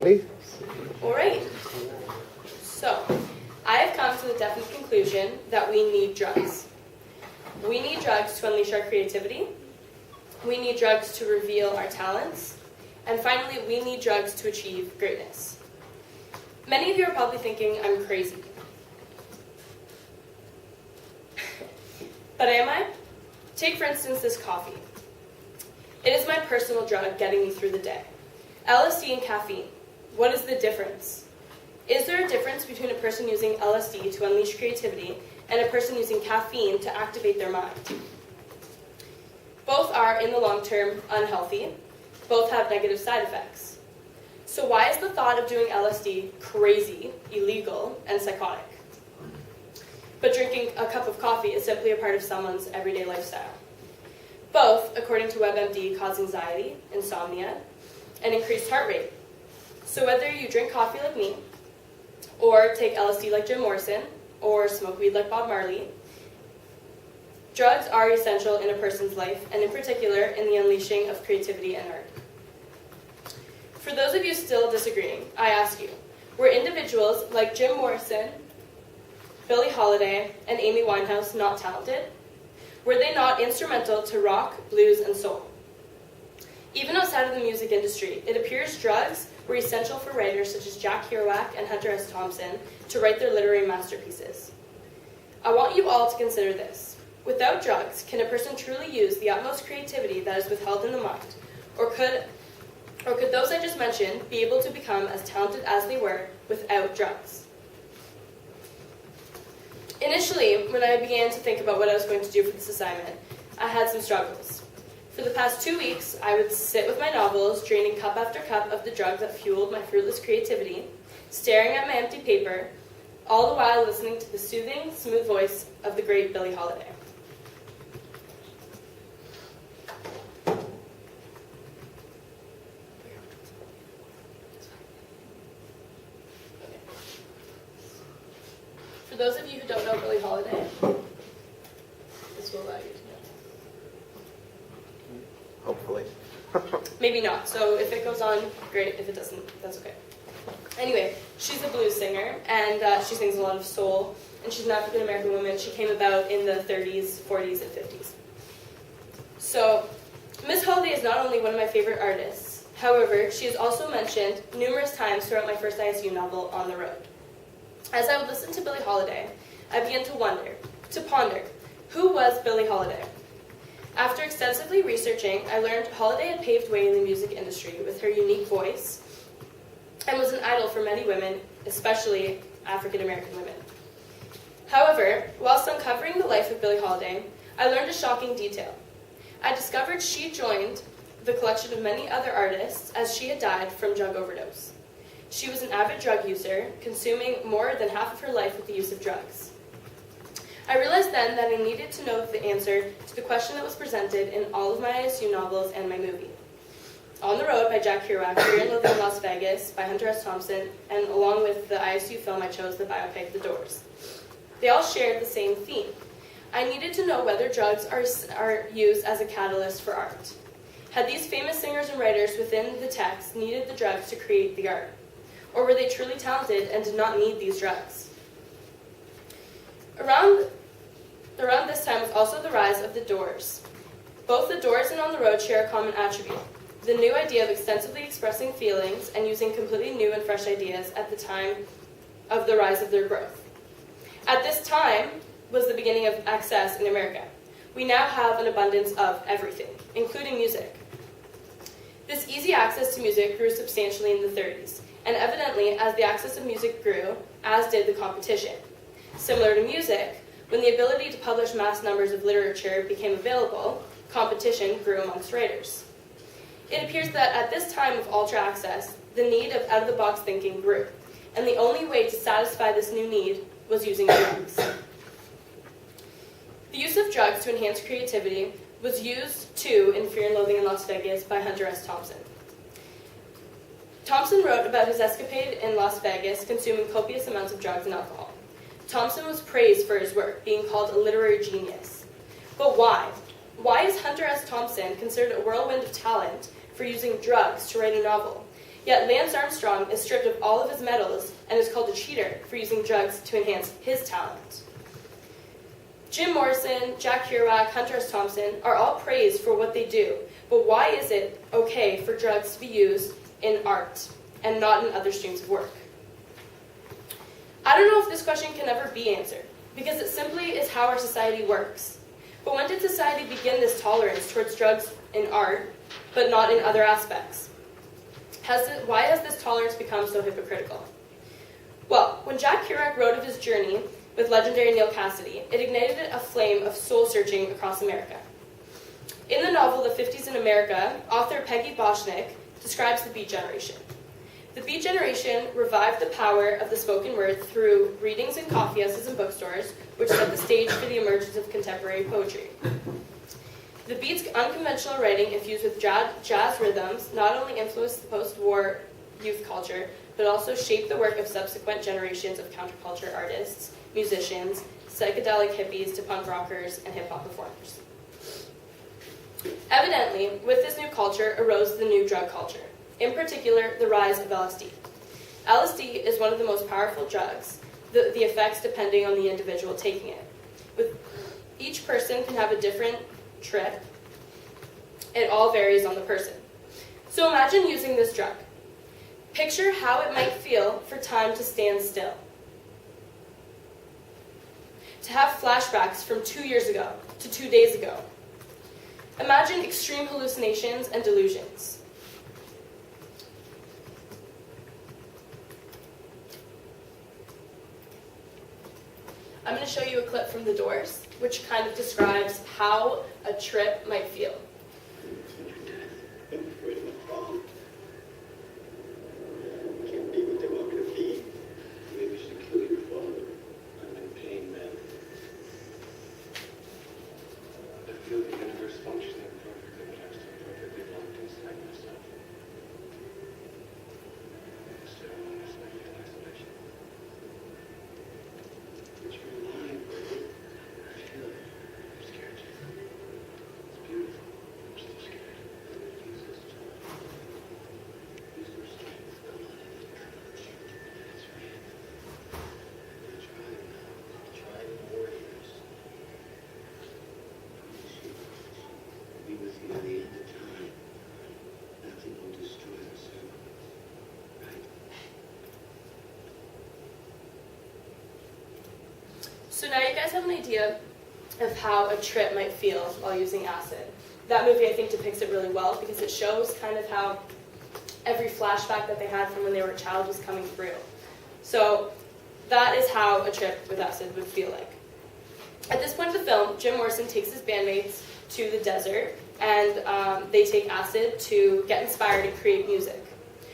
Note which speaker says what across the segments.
Speaker 1: All right. So, I have come to the definite conclusion that we need drugs. We need drugs to unleash our creativity. We need drugs to reveal our talents. And finally, we need drugs to achieve greatness. Many of you are probably thinking I'm crazy. But am I? Take, for instance, this coffee. It is my personal drug getting me through the day. LSD and caffeine. What is the difference? Is there a difference between a person using LSD to unleash creativity and a person using caffeine to activate their mind? Both are, in the long term, unhealthy. Both have negative side effects. So why is the thought of doing LSD crazy, illegal, and psychotic? But drinking a cup of coffee is simply a part of someone's everyday lifestyle. Both, according to WebMD, cause anxiety, insomnia, and increased heart rate. So whether you drink coffee like me, or take LSD like Jim Morrison, or smoke weed like Bob Marley, drugs are essential in a person's life, and in particular, in the unleashing of creativity and art. For those of you still disagreeing, I ask you, were individuals like Jim Morrison, Billie Holiday, and Amy Winehouse not talented? Were they not instrumental to rock, blues, and soul? Even outside of the music industry, it appears drugs were essential for writers such as Jack Kerouac and Hunter S. Thompson to write their literary masterpieces. I want you all to consider this. Without drugs, can a person truly use the utmost creativity that is withheld in the mind? Or could those I just mentioned be able to become as talented as they were without drugs? Initially, when I began to think about what I was going to do for this assignment, I had some struggles. For the past 2 weeks, I would sit with my novels, draining cup after cup of the drug that fueled my fruitless creativity, staring at my empty paper, all the while listening to the soothing, smooth voice of the great Billie Holiday. For those of you who don't know Billie Holiday, this will allow you to know.
Speaker 2: Hopefully.
Speaker 1: Maybe not. So if it goes on, great. If it doesn't, that's okay. Anyway, she's a blues singer, and she sings a lot of soul, and she's an African-American woman. She came about in the 30s, 40s, and 50s. So Miss Holiday is not only one of my favorite artists, however, she is also mentioned numerous times throughout my first ISU novel, On the Road. As I would listen to Billie Holiday, I began to ponder, who was Billie Holiday? After extensively researching, I learned Holiday had paved way in the music industry with her unique voice and was an idol for many women, especially African-American women. However, whilst uncovering the life of Billie Holiday, I learned a shocking detail. I discovered she joined the collection of many other artists as she had died from drug overdose. She was an avid drug user, consuming more than half of her life with the use of drugs. I realized then that I needed to know the answer to the question that was presented in all of my ISU novels and my movie. On the Road by Jack Kerouac, Fear and Loathing in Las Vegas by Hunter S. Thompson, and along with the ISU film I chose, the biopic The Doors. They all shared the same theme. I needed to know whether drugs are used as a catalyst for art. Had these famous singers and writers within the text needed the drugs to create the art? Or were they truly talented and did not need these drugs? Around this time was also the rise of the Doors. Both the Doors and On the Road share a common attribute, the new idea of extensively expressing feelings and using completely new and fresh ideas at the time of the rise of their growth. At this time was the beginning of access in America. We now have an abundance of everything, including music. This easy access to music grew substantially in the 30s, and evidently, as the access of music grew, as did the competition. Similar to music, when the ability to publish mass numbers of literature became available, competition grew amongst writers. It appears that at this time of ultra access, the need of out-of-the-box thinking grew, and the only way to satisfy this new need was using drugs. The use of drugs to enhance creativity was used too in Fear and Loathing in Las Vegas by Hunter S. Thompson. Thompson wrote about his escapade in Las Vegas consuming copious amounts of drugs and alcohol. Thompson was praised for his work, being called a literary genius. But why? Why is Hunter S. Thompson considered a whirlwind of talent for using drugs to write a novel? Yet Lance Armstrong is stripped of all of his medals and is called a cheater for using drugs to enhance his talent. Jim Morrison, Jack Kerouac, Hunter S. Thompson are all praised for what they do, but why is it okay for drugs to be used in art and not in other streams of work? I don't know if this question can ever be answered, because it simply is how our society works. But when did society begin this tolerance towards drugs in art, but not in other aspects? Why has this tolerance become so hypocritical? Well, when Jack Kerouac wrote of his journey with legendary Neil Cassidy, it ignited a flame of soul-searching across America. In the novel The 50s in America, author Peggy Boshnick describes the Beat Generation. The Beat Generation revived the power of the spoken word through readings in coffeehouses and bookstores, which set the stage for the emergence of contemporary poetry. The Beat's unconventional writing, infused with jazz rhythms, not only influenced the post-war youth culture, but also shaped the work of subsequent generations of counterculture artists, musicians, psychedelic hippies to punk rockers, and hip-hop performers. Evidently, with this new culture arose the new drug culture, in particular, the rise of LSD. LSD is one of the most powerful drugs, the effects depending on the individual taking it. Each person can have a different trip. It all varies on the person. So imagine using this drug. Picture how it might feel for time to stand still. To have flashbacks from 2 years ago to 2 days ago. Imagine extreme hallucinations and delusions. I'm going to show you a clip from The Doors, which kind of describes how a trip might feel. So now you guys have an idea of how a trip might feel while using acid. That movie, I think, depicts it really well because it shows kind of how every flashback that they had from when they were a child was coming through. So that is how a trip with acid would feel like. At this point in the film, Jim Morrison takes his bandmates to the desert, and they take acid to get inspired and create music.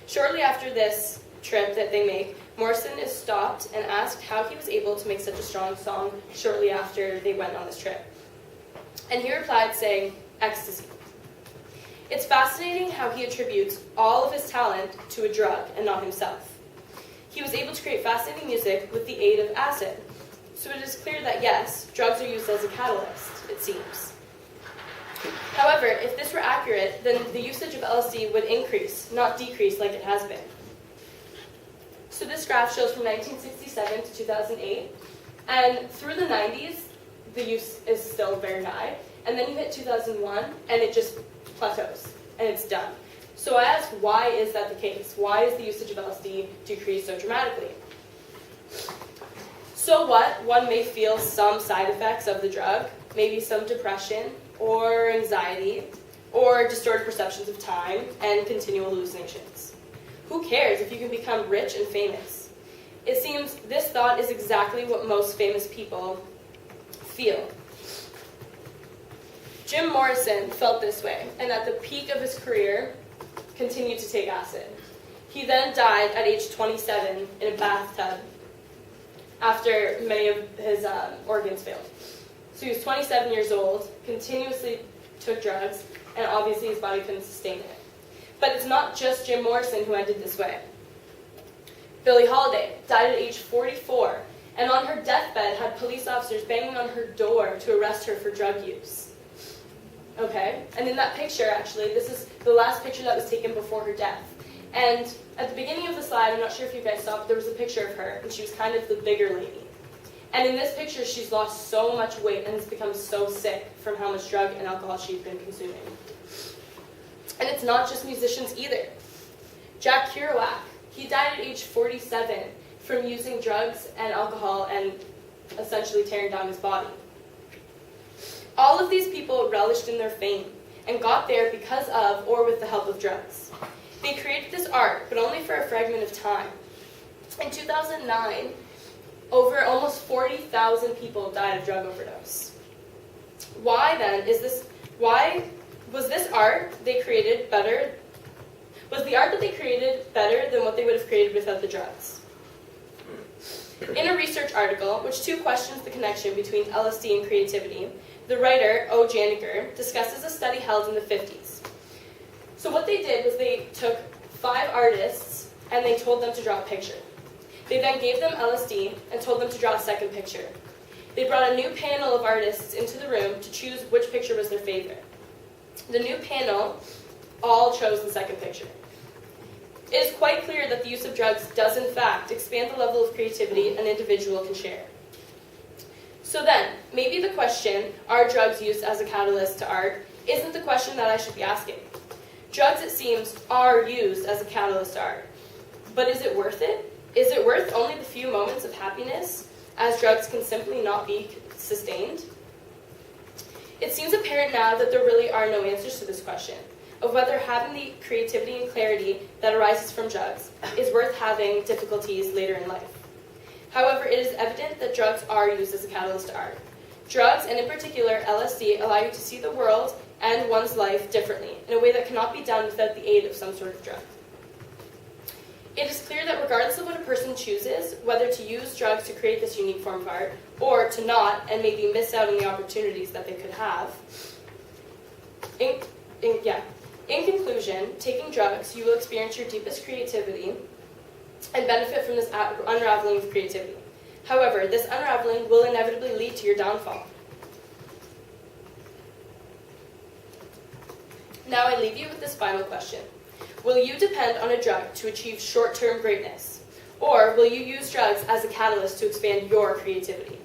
Speaker 1: Shortly after this trip that they make, Morrison is stopped and asked how he was able to make such a strong song shortly after they went on this trip. And he replied saying, "Ecstasy." It's fascinating how he attributes all of his talent to a drug and not himself. He was able to create fascinating music with the aid of acid. So it is clear that yes, drugs are used as a catalyst, it seems. However, if this were accurate, then the usage of LSD would increase, not decrease like it has been. So this graph shows from 1967 to 2008, and through the 90s, the use is still very high, and then you hit 2001, and it just plateaus, and it's done. So I asked, why is that the case? Why is the usage of LSD decreased so dramatically? So what? One may feel some side effects of the drug, maybe some depression, or anxiety, or distorted perceptions of time, and continual hallucinations. Who cares if you can become rich and famous? It seems this thought is exactly what most famous people feel. Jim Morrison felt this way, and at the peak of his career, continued to take acid. He then died at age 27 in a bathtub after many of his organs failed. So he was 27 years old, continuously took drugs, and obviously his body couldn't sustain it. But it's not just Jim Morrison who ended this way. Billie Holiday died at age 44, and on her deathbed had police officers banging on her door to arrest her for drug use. Okay? And in that picture, actually, this is the last picture that was taken before her death. And at the beginning of the slide, I'm not sure if you guys saw, but there was a picture of her, and she was kind of the bigger lady. And in this picture, she's lost so much weight and has become so sick from how much drug and alcohol she's been consuming. And it's not just musicians either. Jack Kerouac, he died at age 47 from using drugs and alcohol and essentially tearing down his body. All of these people relished in their fame and got there because of or with the help of drugs. They created this art, but only for a fragment of time. In 2009, over almost 40,000 people died of drug overdose. Why then was this art they created better? Was the art that they created better than what they would have created without the drugs? In a research article, which two questions the connection between LSD and creativity, the writer, O. Janiger, discusses a study held in the 50s. So what they did was they took 5 artists and they told them to draw a picture. They then gave them LSD and told them to draw a second picture. They brought a new panel of artists into the room to choose which picture was their favorite. The new panel all chose the second picture. It is quite clear that the use of drugs does in fact expand the level of creativity an individual can share. So then, maybe the question, are drugs used as a catalyst to art, isn't the question that I should be asking. Drugs, it seems, are used as a catalyst to art. But is it worth it? Is it worth only the few moments of happiness, as drugs can simply not be sustained? It seems apparent now that there really are no answers to this question, of whether having the creativity and clarity that arises from drugs is worth having difficulties later in life. However, it is evident that drugs are used as a catalyst to art. Drugs, and in particular LSD, allow you to see the world and one's life differently, in a way that cannot be done without the aid of some sort of drug. It is clear that regardless of what a person chooses, whether to use drugs to create this unique form of art, or to not, and maybe miss out on the opportunities that they could have, in conclusion, taking drugs, you will experience your deepest creativity and benefit from this unraveling of creativity. However, this unraveling will inevitably lead to your downfall. Now I leave you with this final question. Will you depend on a drug to achieve short-term greatness? Or will you use drugs as a catalyst to expand your creativity?